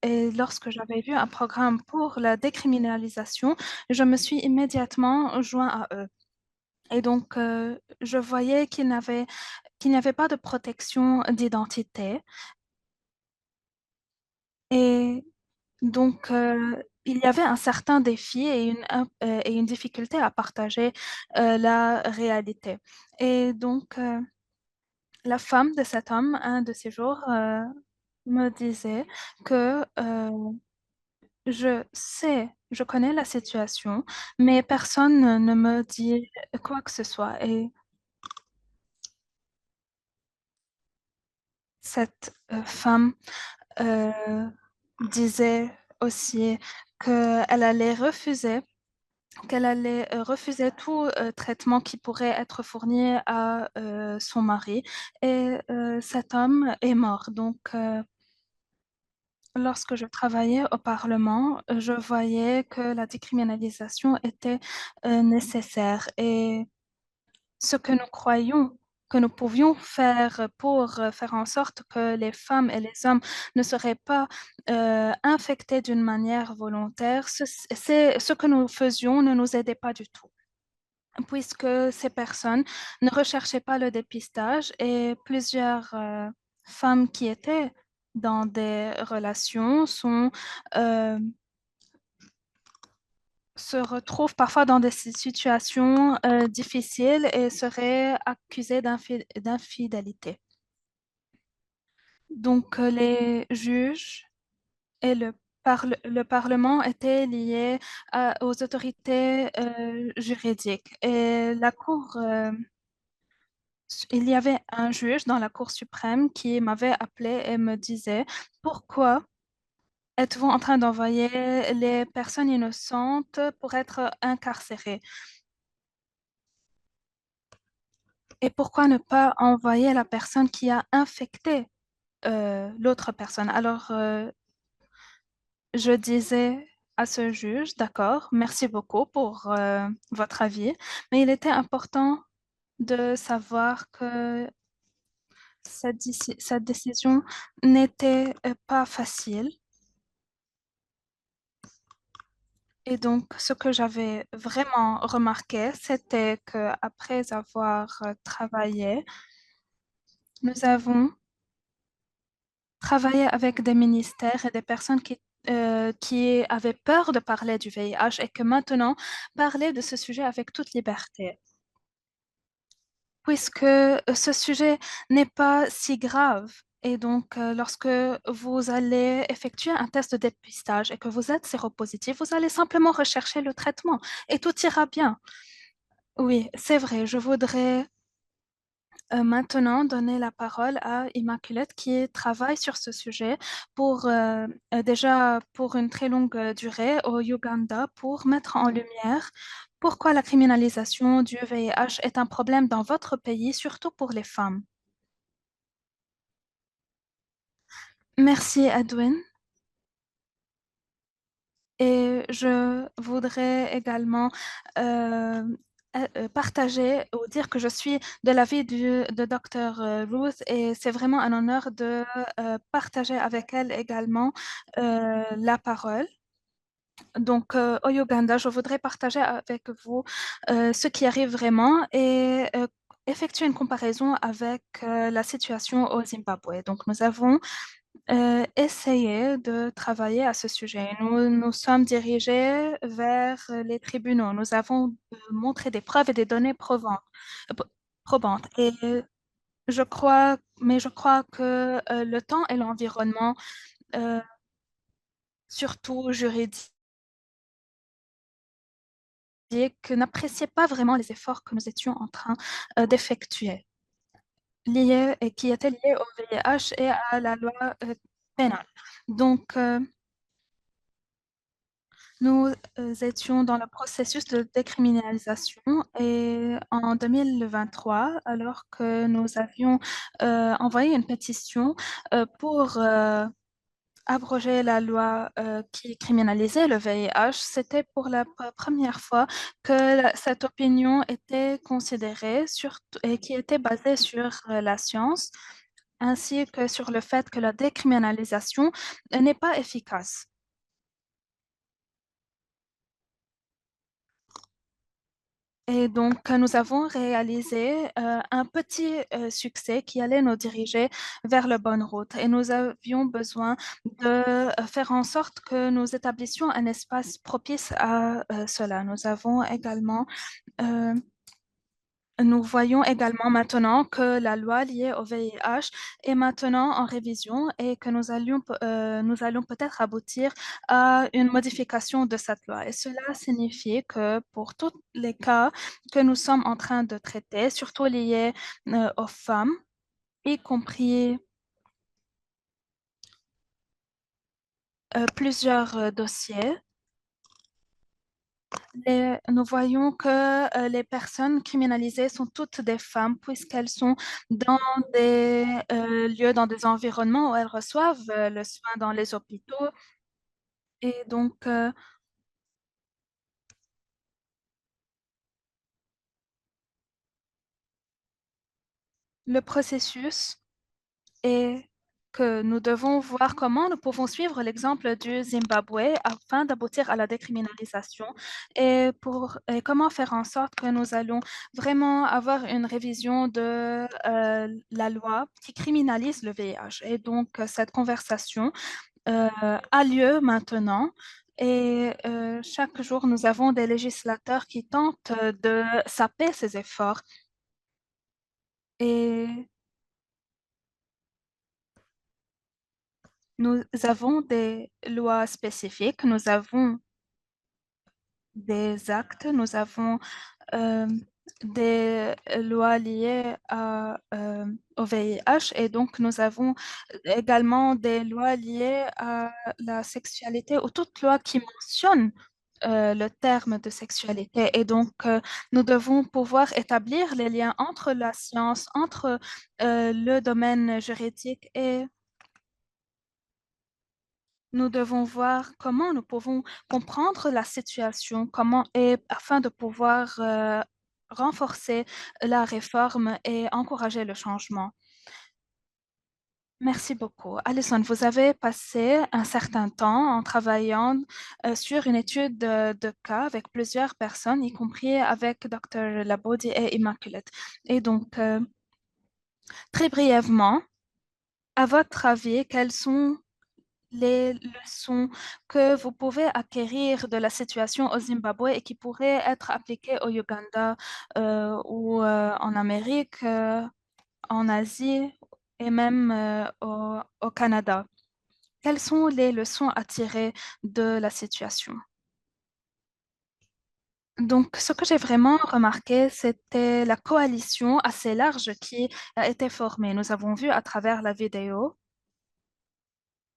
et lorsque j'avais vu un programme pour la décriminalisation, je me suis immédiatement joint à eux. Et donc, je voyais qu'il n'y avait pas de protection d'identité. Et donc, il y avait un certain défi et une difficulté à partager la réalité. Et donc, la femme de cet homme, un de ces jours, me disait que je connais la situation, mais personne ne me dit quoi que ce soit. Et cette femme euh, disait aussi qu'elle allait refuser qu'elle allait refuser tout traitement qui pourrait être fourni à son mari. Et cet homme est mort. Donc, lorsque je travaillais au Parlement, je voyais que la décriminalisation était nécessaire. Et ce que nous croyons que nous pouvions faire pour faire en sorte que les femmes et les hommes ne seraient pas infectés d'une manière volontaire, c'est ce que nous faisions ne nous aidait pas du tout, puisque ces personnes ne recherchaient pas le dépistage et plusieurs femmes qui étaient dans des relations euh, se retrouvent parfois dans des situations difficiles et seraient accusées d'infidélité. Donc, les juges et le Parlement étaient liés aux autorités juridiques. Et il y avait un juge dans la Cour suprême qui m'avait appelé et me disait, pourquoi êtes-vous en train d'envoyer les personnes innocentes pour être incarcérées? Et pourquoi ne pas envoyer la personne qui a infecté l'autre personne? Alors, je disais à ce juge, d'accord, merci beaucoup pour votre avis, mais il était important de savoir que cette décision n'était pas facile. Et donc, ce que j'avais vraiment remarqué, c'était qu'après avoir travaillé, nous avons travaillé avec des ministères et des personnes qui avaient peur de parler du VIH et que maintenant, parler de ce sujet avec toute liberté, puisque ce sujet n'est pas si grave. Et donc, lorsque vous allez effectuer un test de dépistage et que vous êtes séropositif, vous allez simplement rechercher le traitement et tout ira bien. Oui, c'est vrai. Je voudrais maintenant donner la parole à Immaculate qui travaille sur ce sujet déjà pour une très longue durée au Uganda pour mettre en lumière pourquoi la criminalisation du VIH est un problème dans votre pays, surtout pour les femmes. Merci, Edwin. Et je voudrais également euh, partager ou dire que je suis de l'avis de Dr. Ruth et c'est vraiment un honneur de partager avec elle également la parole. Donc, au Uganda, je voudrais partager avec vous ce qui arrive vraiment et effectuer une comparaison avec la situation au Zimbabwe. Donc, nous avons essayé de travailler à ce sujet. Nous nous sommes dirigés vers les tribunaux. Nous avons montré des preuves et des données euh, probantes. Et je crois que le temps et l'environnement, euh, surtout juridiques, n'appréciaient pas vraiment les efforts que nous étions en train d'effectuer, liés et qui étaient liés au VIH et à la loi pénale. Donc, nous étions dans le processus de décriminalisation et en 2023, alors que nous avions envoyé une pétition pour abroger la loi qui criminalisait le VIH, c'était pour la première fois que cette opinion était considérée et qui était basée sur la science, ainsi que sur le fait que la décriminalisation n'est pas efficace. Et donc, nous avons réalisé un petit succès qui allait nous diriger vers la bonne route. Et nous avions besoin de faire en sorte que nous établissions un espace propice à cela. Euh, Nous voyons également maintenant que la loi liée au VIH est maintenant en révision et que nous allons peut-être aboutir à une modification de cette loi. Et cela signifie que pour tous les cas que nous sommes en train de traiter, surtout liés aux femmes, y compris plusieurs dossiers, nous voyons que les personnes criminalisées sont toutes des femmes puisqu'elles sont dans des lieux, dans des environnements où elles reçoivent le soin dans les hôpitaux. Et donc, le processus est que nous devons voir comment nous pouvons suivre l'exemple du Zimbabwe afin d'aboutir à la décriminalisation et comment faire en sorte que nous allons vraiment avoir une révision de la loi qui criminalise le VIH. Et donc, cette conversation a lieu maintenant. Et chaque jour, nous avons des législateurs qui tentent de saper ces efforts. Et nous avons des lois spécifiques, nous avons des actes, nous avons euh, des lois liées au VIH et donc nous avons également des lois liées à la sexualité ou toute loi qui mentionne le terme de sexualité. Et donc, nous devons pouvoir établir les liens entre la science, entre le domaine juridique et nous devons voir comment nous pouvons comprendre la situation, afin de pouvoir renforcer la réforme et encourager le changement. Merci beaucoup. Alison, vous avez passé un certain temps en travaillant sur une étude de cas avec plusieurs personnes, y compris avec Dr. Labaudy et Immaculate. Et donc, très brièvement, à votre avis, quelles sont les leçons que vous pouvez acquérir de la situation au Zimbabwe et qui pourraient être appliquées au Uganda ou en Amérique, en Asie et même au Canada? Quelles sont les leçons à tirer de la situation? Donc, ce que j'ai vraiment remarqué, c'était la coalition assez large qui a été formée. Nous avons vu à travers la vidéo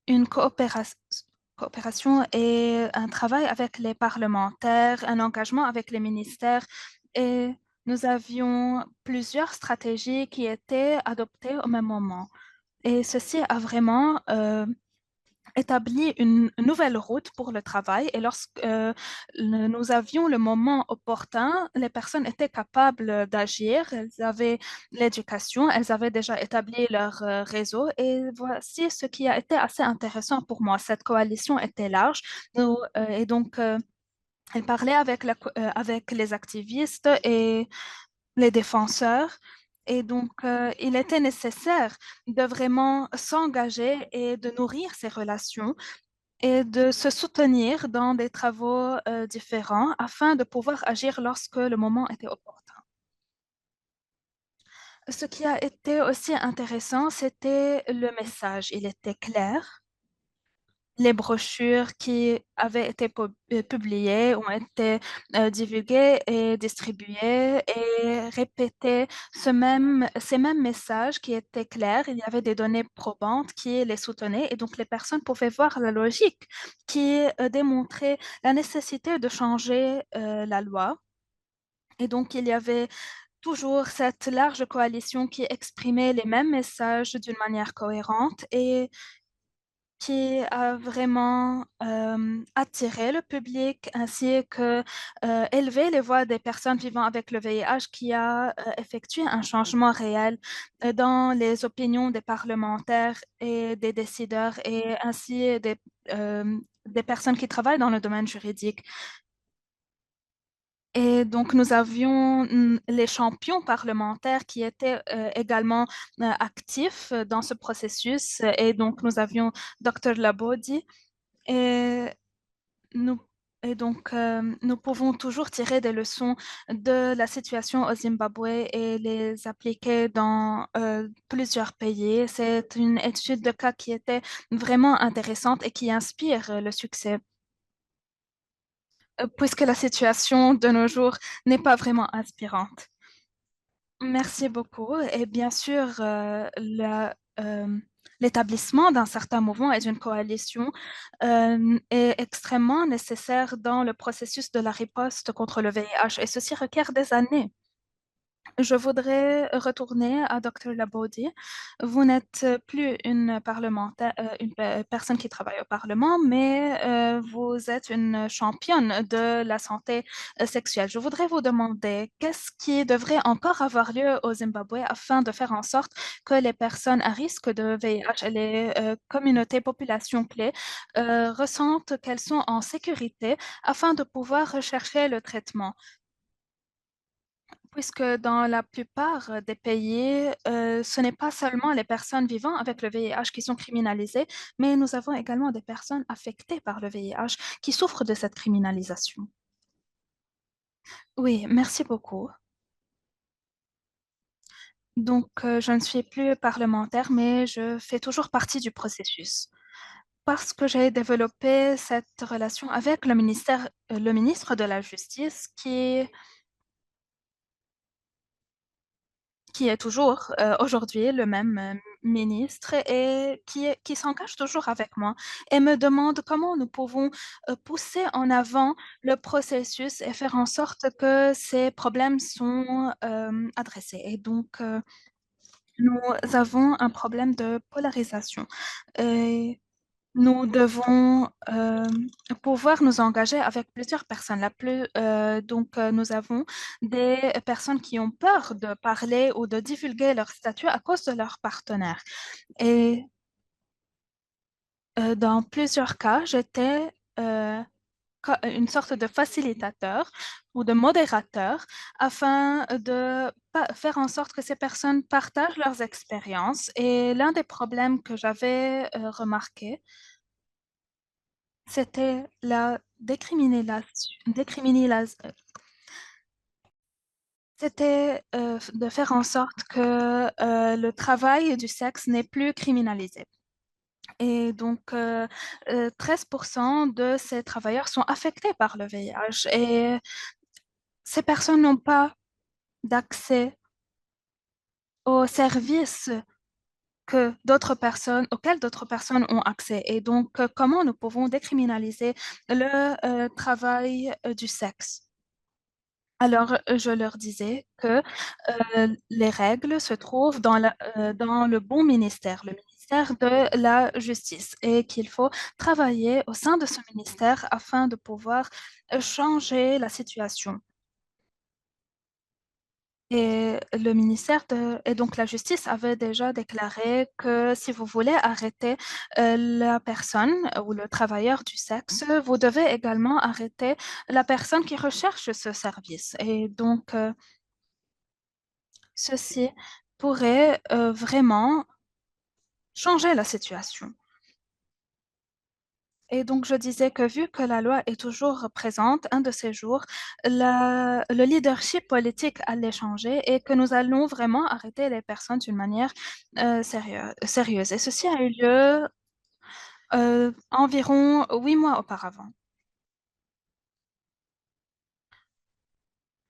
une coopération et un travail avec les parlementaires, un engagement avec les ministères et nous avions plusieurs stratégies qui étaient adoptées au même moment. Et ceci a vraiment établi une nouvelle route pour le travail et lorsque nous avions le moment opportun, les personnes étaient capables d'agir, elles avaient l'éducation, elles avaient déjà établi leur réseau et voici ce qui a été assez intéressant pour moi. Cette coalition était large et donc elle parlait avec les activistes et les défenseurs. Et donc, il était nécessaire de vraiment s'engager et de nourrir ces relations et de se soutenir dans des travaux différents afin de pouvoir agir lorsque le moment était opportun. Ce qui a été aussi intéressant, c'était le message. Il était clair. Les brochures qui avaient été publiées ont été divulguées et distribuées et répétaient ces mêmes messages qui étaient clairs. Il y avait des données probantes qui les soutenaient et donc les personnes pouvaient voir la logique qui démontrait la nécessité de changer la loi. Et donc il y avait toujours cette large coalition qui exprimait les mêmes messages d'une manière cohérente et qui a vraiment attiré le public ainsi que élevé les voix des personnes vivant avec le VIH qui a effectué un changement réel dans les opinions des parlementaires et des décideurs et ainsi des personnes qui travaillent dans le domaine juridique. Et donc, nous avions les champions parlementaires qui étaient également actifs dans ce processus. Et donc, nous avions Dr. Labodi. Et nous, et donc, nous pouvons toujours tirer des leçons de la situation au Zimbabwe et les appliquer dans plusieurs pays. C'est une étude de cas qui était vraiment intéressante et qui inspire le succès, puisque la situation de nos jours n'est pas vraiment inspirante. Merci beaucoup. Et bien sûr, l'établissement d'un certain mouvement et d'une coalition est extrêmement nécessaire dans le processus de la riposte contre le VIH et ceci requiert des années. Je voudrais retourner à Dr. Labaudy. Vous n'êtes plus une parlementaire, personne qui travaille au Parlement, mais vous êtes une championne de la santé sexuelle. Je voudrais vous demander qu'est-ce qui devrait encore avoir lieu au Zimbabwe afin de faire en sorte que les personnes à risque de VIH et les communautés, populations clés ressentent qu'elles sont en sécurité afin de pouvoir rechercher le traitement. Puisque dans la plupart des pays, ce n'est pas seulement les personnes vivant avec le VIH qui sont criminalisées, mais nous avons également des personnes affectées par le VIH qui souffrent de cette criminalisation. Oui, merci beaucoup. Donc, je ne suis plus parlementaire, mais je fais toujours partie du processus. Parce que j'ai développé cette relation avec le ministre de la Justice qui est toujours aujourd'hui le même ministre et qui s'engage toujours avec moi et me demande comment nous pouvons pousser en avant le processus et faire en sorte que ces problèmes sont adressés. Et donc, nous avons un problème de polarisation. Et nous devons pouvoir nous engager avec plusieurs personnes. Donc, nous avons des personnes qui ont peur de parler ou de divulguer leur statut à cause de leur partenaire. Et dans plusieurs cas, j'étais une sorte de facilitateur ou de modérateur afin de faire en sorte que ces personnes partagent leurs expériences. Et l'un des problèmes que j'avais remarqué, c'était la c'était de faire en sorte que le travail du sexe n'est plus criminalisé. Et donc, 13% de ces travailleurs sont affectés par le VIH et ces personnes n'ont pas d'accès aux services auxquels d'autres personnes ont accès. Et donc, comment nous pouvons décriminaliser le travail du sexe? Alors, je leur disais que les règles se trouvent dans le bon ministère, le ministère de la Justice et qu'il faut travailler au sein de ce ministère afin de pouvoir changer la situation. Et donc la justice avait déjà déclaré que si vous voulez arrêter la personne ou le travailleur du sexe, vous devez également arrêter la personne qui recherche ce service. Et donc ceci pourrait vraiment changer la situation. Et donc, je disais que vu que la loi est toujours présente, un de ces jours, le leadership politique allait changer et que nous allons vraiment arrêter les personnes d'une manière sérieuse. Et ceci a eu lieu environ 8 mois auparavant.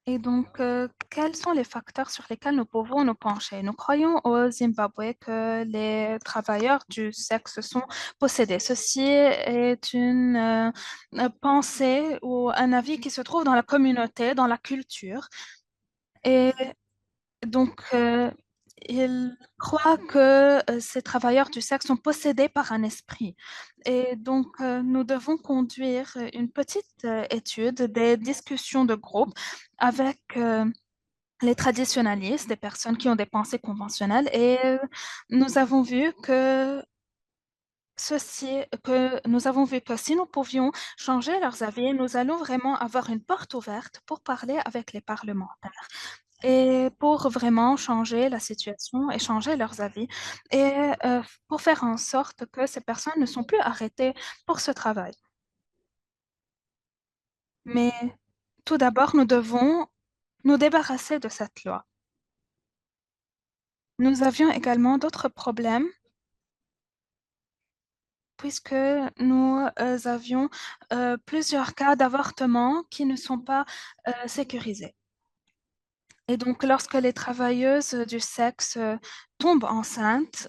Et donc, quels sont les facteurs sur lesquels nous pouvons nous pencher? Nous croyons au Zimbabwe que les travailleurs du sexe sont possédés. Ceci est une pensée ou un avis qui se trouve dans la communauté, dans la culture. Et donc, ils croient que ces travailleurs du sexe sont possédés par un esprit. Et donc, nous devons conduire une petite étude, des discussions de groupe avec les traditionalistes, des personnes qui ont des pensées conventionnelles. Et nous avons vu que nous avons vu que si nous pouvions changer leurs avis, nous allons vraiment avoir une porte ouverte pour parler avec les parlementaires et pour vraiment changer la situation et changer leurs avis et pour faire en sorte que ces personnes ne sont plus arrêtées pour ce travail. Mais tout d'abord, nous devons nous débarrasser de cette loi. Nous avions également d'autres problèmes puisque nous avions plusieurs cas d'avortement qui ne sont pas sécurisés. Et donc, lorsque les travailleuses du sexe tombent enceintes,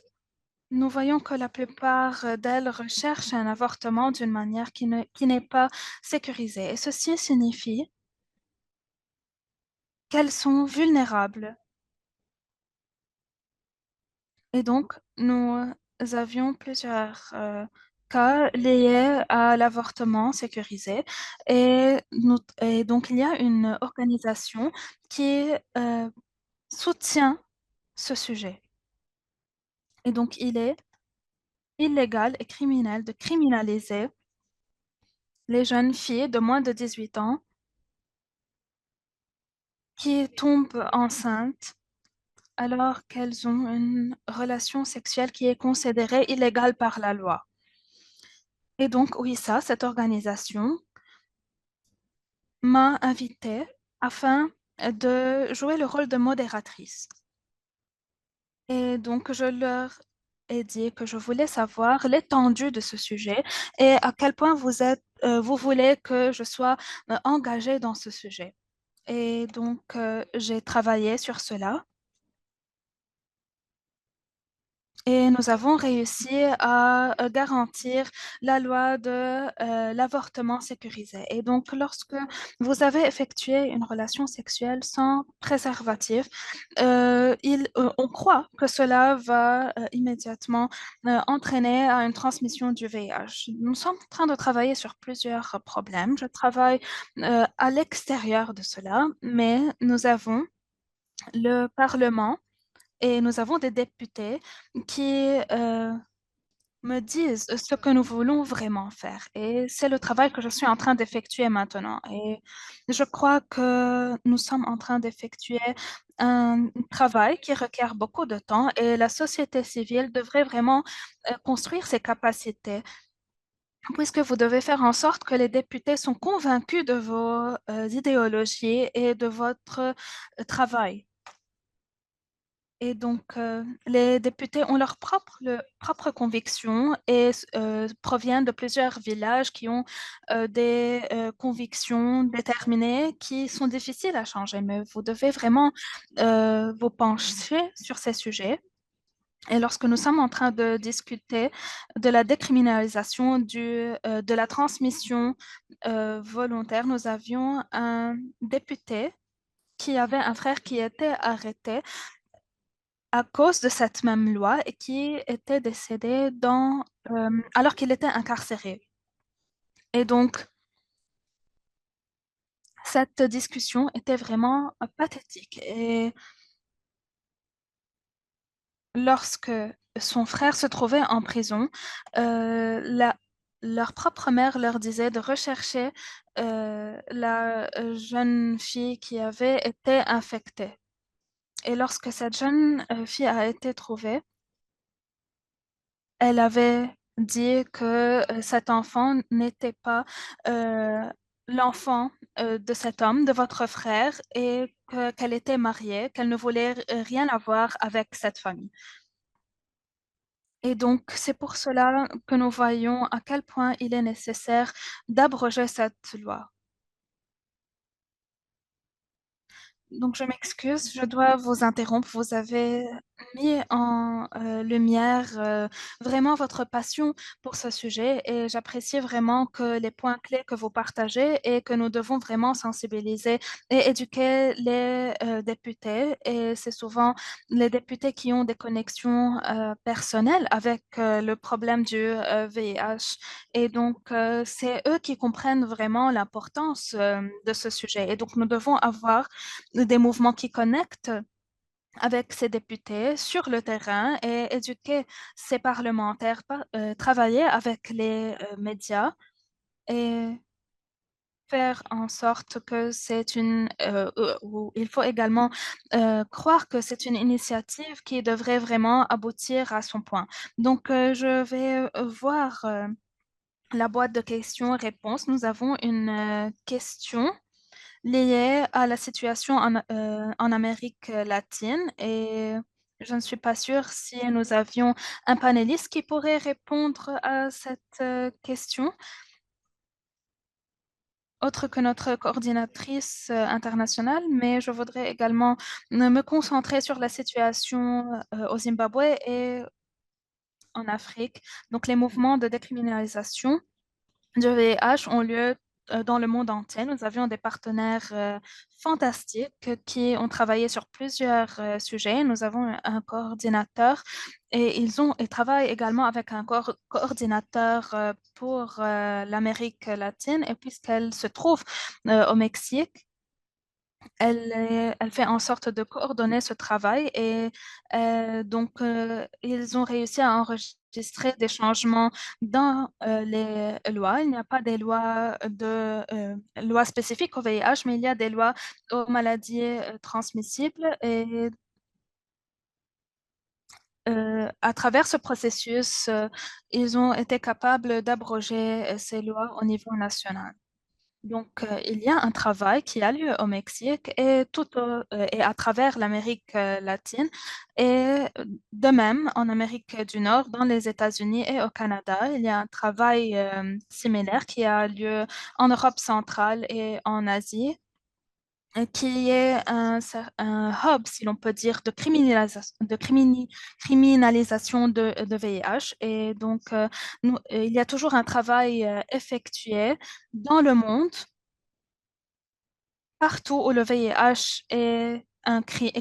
nous voyons que la plupart d'elles recherchent un avortement d'une manière qui n'est pas sécurisée. Et ceci signifie qu'elles sont vulnérables. Et donc, nous avions plusieurs cas liés à l'avortement sécurisé. Et donc, il y a une organisation qui soutient ce sujet. Et donc, il est illégal et criminel de criminaliser les jeunes filles de moins de 18 ans qui tombent enceintes alors qu'elles ont une relation sexuelle qui est considérée illégale par la loi. Et donc, oui, cette organisation m'a invitée afin de jouer le rôle de modératrice. Et donc, je leur ai dit que je voulais savoir l'étendue de ce sujet et à quel point vous voulez que je sois engagée dans ce sujet. Et donc, j'ai travaillé sur cela. Et nous avons réussi à garantir la loi de l'avortement sécurisé. Et donc, lorsque vous avez effectué une relation sexuelle sans préservatif, on croit que cela va immédiatement entraîner à une transmission du VIH. Nous sommes en train de travailler sur plusieurs problèmes. Je travaille à l'extérieur de cela, mais nous avons le Parlement et nous avons des députés qui me disent ce que nous voulons vraiment faire. Et c'est le travail que je suis en train d'effectuer maintenant. Et je crois que nous sommes en train d'effectuer un travail qui requiert beaucoup de temps et la société civile devrait vraiment construire ses capacités. Puisque vous devez faire en sorte que les députés sont convaincus de vos idéologies et de votre travail. Et donc, les députés ont propre convictions et proviennent de plusieurs villages qui ont des convictions déterminées qui sont difficiles à changer. Mais vous devez vraiment vous pencher sur ces sujets. Et lorsque nous sommes en train de discuter de la décriminalisation de la transmission volontaire, nous avions un député qui avait un frère qui était arrêté à cause de cette même loi et qui était décédé alors qu'il était incarcéré. Et donc, cette discussion était vraiment pathétique. Et lorsque son frère se trouvait en prison, leur propre mère leur disait de rechercher la jeune fille qui avait été infectée. Et lorsque cette jeune fille a été trouvée, elle avait dit que cet enfant n'était pas euh, l'enfant de cet homme, de votre frère, et qu'elle était mariée, qu'elle ne voulait rien avoir avec cette famille. Et donc, c'est pour cela que nous voyons à quel point il est nécessaire d'abroger cette loi. Donc, je m'excuse, je dois vous interrompre. Vous avez mis en lumière vraiment votre passion pour ce sujet et j'apprécie vraiment que les points clés que vous partagez et que nous devons vraiment sensibiliser et éduquer les députés. Et c'est souvent les députés qui ont des connexions personnelles avec le problème du VIH. Et donc, c'est eux qui comprennent vraiment l'importance de ce sujet. Et donc, nous devons avoir des mouvements qui connectent avec ces députés sur le terrain et éduquer ces parlementaires, travailler avec les médias et faire en sorte que c'est ou il faut également croire que c'est une initiative qui devrait vraiment aboutir à son point. Donc, je vais voir la boîte de questions-réponses. Nous avons une question liées à la situation en Amérique latine et je ne suis pas sûre si nous avions un panéliste qui pourrait répondre à cette question, autre que notre coordinatrice internationale, mais je voudrais également me concentrer sur la situation au Zimbabwe et en Afrique. Donc, les mouvements de décriminalisation du VIH ont lieu dans le monde entier. Nous avions des partenaires fantastiques qui ont travaillé sur plusieurs sujets. Nous avons un coordinateur et ils travaillent également avec un coordinateur pour l'Amérique latine. Et puisqu'elle se trouve au Mexique, elle fait en sorte de coordonner ce travail et donc ils ont réussi à enregistrer des changements dans les lois. Il n'y a pas des lois spécifiques au VIH, mais il y a des lois aux maladies transmissibles et à travers ce processus, ils ont été capables d'abroger ces lois au niveau national. Donc, il y a un travail qui a lieu au Mexique et à travers l'Amérique latine et de même en Amérique du Nord, dans les États-Unis et au Canada. Il y a un travail similaire qui a lieu en Europe centrale et en Asie, qui est un hub, si l'on peut dire, criminalisation de VIH. Et donc, il y a toujours un travail effectué dans le monde partout où le VIH est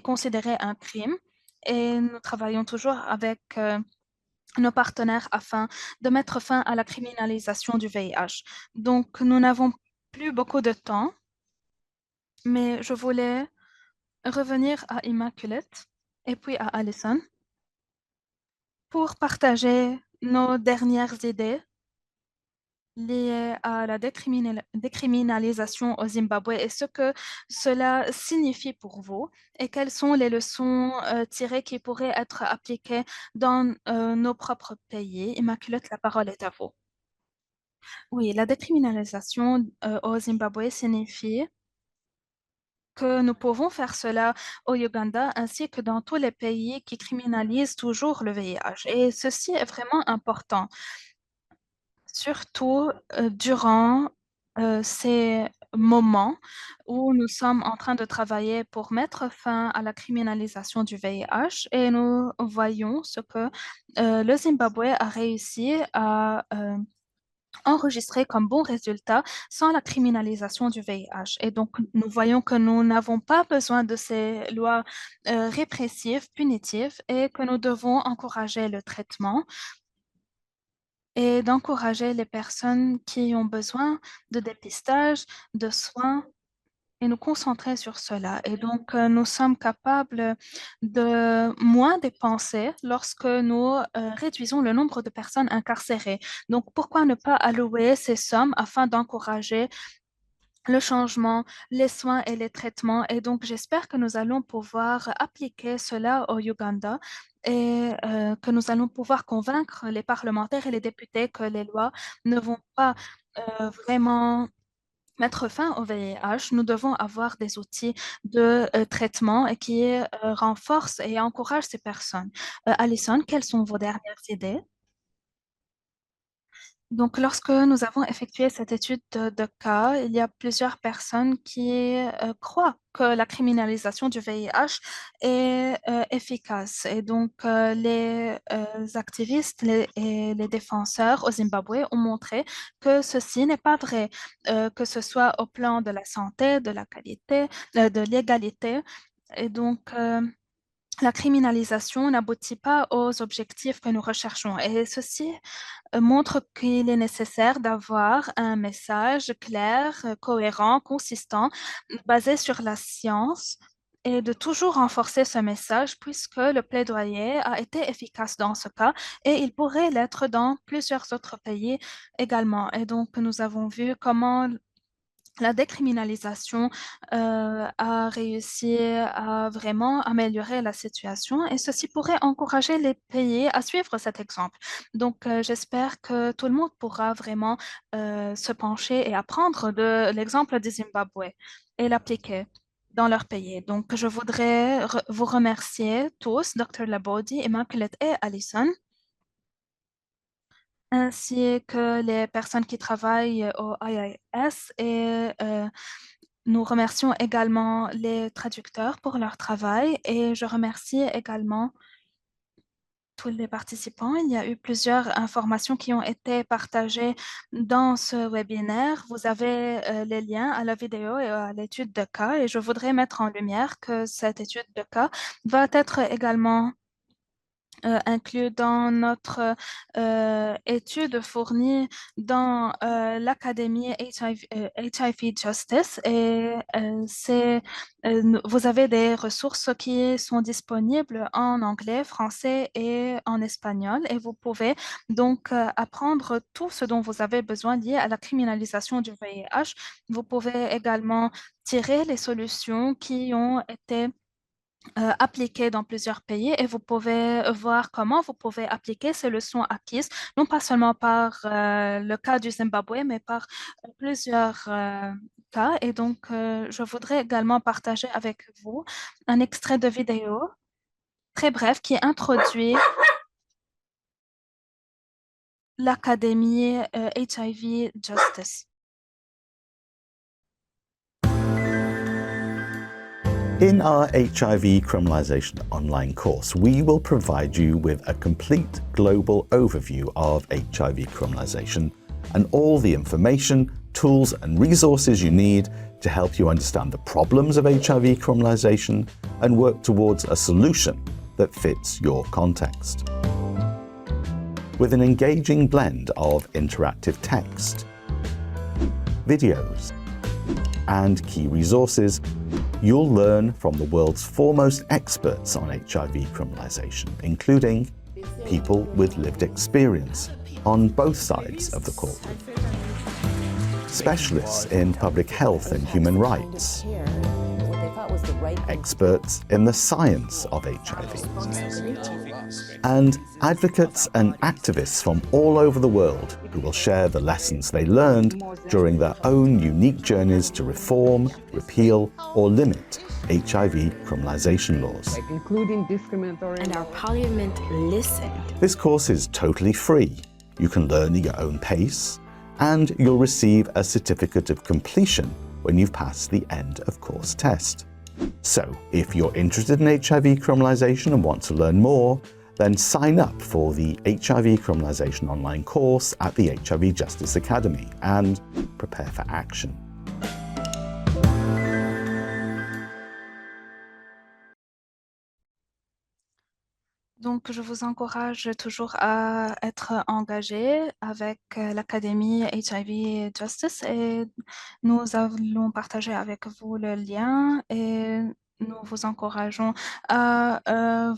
considéré un crime et nous travaillons toujours avec nos partenaires afin de mettre fin à la criminalisation du VIH. Donc, nous n'avons plus beaucoup de temps, mais je voulais revenir à Immaculate et puis à Alison pour partager nos dernières idées liées à la décriminalisation au Zimbabwe et ce que cela signifie pour vous et quelles sont les leçons tirées qui pourraient être appliquées dans nos propres pays. Immaculate, la parole est à vous. Oui, la décriminalisation au Zimbabwe signifie que nous pouvons faire cela au Uganda ainsi que dans tous les pays qui criminalisent toujours le VIH. Et ceci est vraiment important, surtout durant ces moments où nous sommes en train de travailler pour mettre fin à la criminalisation du VIH et nous voyons ce que le Zimbabwe a réussi à enregistré comme bon résultat sans la criminalisation du VIH. Et donc, nous voyons que nous n'avons pas besoin de ces lois répressives, punitives, et que nous devons encourager le traitement et d'encourager les personnes qui ont besoin de dépistage, de soins, et nous concentrer sur cela. Et donc, nous sommes capables de moins dépenser lorsque nous réduisons le nombre de personnes incarcérées. Donc, pourquoi ne pas allouer ces sommes afin d'encourager le changement, les soins et les traitements? Et donc, j'espère que nous allons pouvoir appliquer cela au Ouganda et que nous allons pouvoir convaincre les parlementaires et les députés que les lois ne vont pas vraiment mettre fin au VIH. Nous devons avoir des outils de traitement et qui renforcent et encouragent ces personnes. Alison, quelles sont vos dernières idées? Donc, lorsque nous avons effectué cette étude de cas, il y a plusieurs personnes qui croient que la criminalisation du VIH est efficace. Et donc, les activistes et les défenseurs au Zimbabwe ont montré que ceci n'est pas vrai, que ce soit au plan de la santé, de la qualité, de l'égalité. Et donc, la criminalisation n'aboutit pas aux objectifs que nous recherchons. Et ceci montre qu'il est nécessaire d'avoir un message clair, cohérent, consistant, basé sur la science et de toujours renforcer ce message puisque le plaidoyer a été efficace dans ce cas et il pourrait l'être dans plusieurs autres pays également. Et donc, nous avons vu comment la décriminalisation a réussi à vraiment améliorer la situation et ceci pourrait encourager les pays à suivre cet exemple. Donc, j'espère que tout le monde pourra vraiment se pencher et apprendre de l'exemple du Zimbabwe et l'appliquer dans leur pays. Donc, je voudrais vous remercier tous, Dr. Labodi, Immaculate et Alison, ainsi que les personnes qui travaillent au IIS et nous remercions également les traducteurs pour leur travail et je remercie également tous les participants. Il y a eu plusieurs informations qui ont été partagées dans ce webinaire. Vous avez les liens à la vidéo et à l'étude de cas et je voudrais mettre en lumière que cette étude de cas va être également inclus dans notre étude fournie dans l'Académie HIV Justice et vous avez des ressources qui sont disponibles en anglais, français et en espagnol et vous pouvez donc apprendre tout ce dont vous avez besoin lié à la criminalisation du VIH. Vous pouvez également tirer les solutions qui ont été appliquées dans plusieurs pays et vous pouvez voir comment vous pouvez appliquer ces leçons acquises, non pas seulement par le cas du Zimbabwe, mais par plusieurs cas. Et donc, je voudrais également partager avec vous un extrait de vidéo très bref qui introduit l'Académie HIV Justice. In our HIV criminalization online course, we will provide you with a complete global overview of HIV criminalization and all the information, tools and resources you need to help you understand the problems of HIV criminalization and work towards a solution that fits your context. With an engaging blend of interactive text, videos, and key resources, you'll learn from the world's foremost experts on HIV criminalization, including people with lived experience on both sides of the courtroom, specialists in public health and human rights, experts in the science of HIV, and advocates and activists from all over the world who will share the lessons they learned during their own unique journeys to reform, repeal, or limit HIV criminalization laws. And our parliament listened. This course is totally free. You can learn at your own pace, and you'll receive a certificate of completion when you've passed the end of course test. So, if you're interested in HIV criminalization and want to learn more, then sign up for the HIV Criminalisation online course at the HIV Justice Academy and prepare for action. Donc, je vous encourage toujours à être engagé avec l'Académie HIV Justice et nous allons partager avec vous le lien et nous vous encourageons à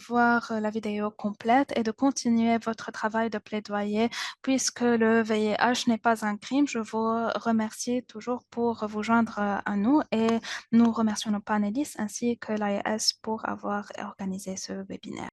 voir la vidéo complète et de continuer votre travail de plaidoyer puisque le VIH n'est pas un crime. Je vous remercie toujours pour vous joindre à nous et nous remercions nos panélistes ainsi que l'AES pour avoir organisé ce webinaire.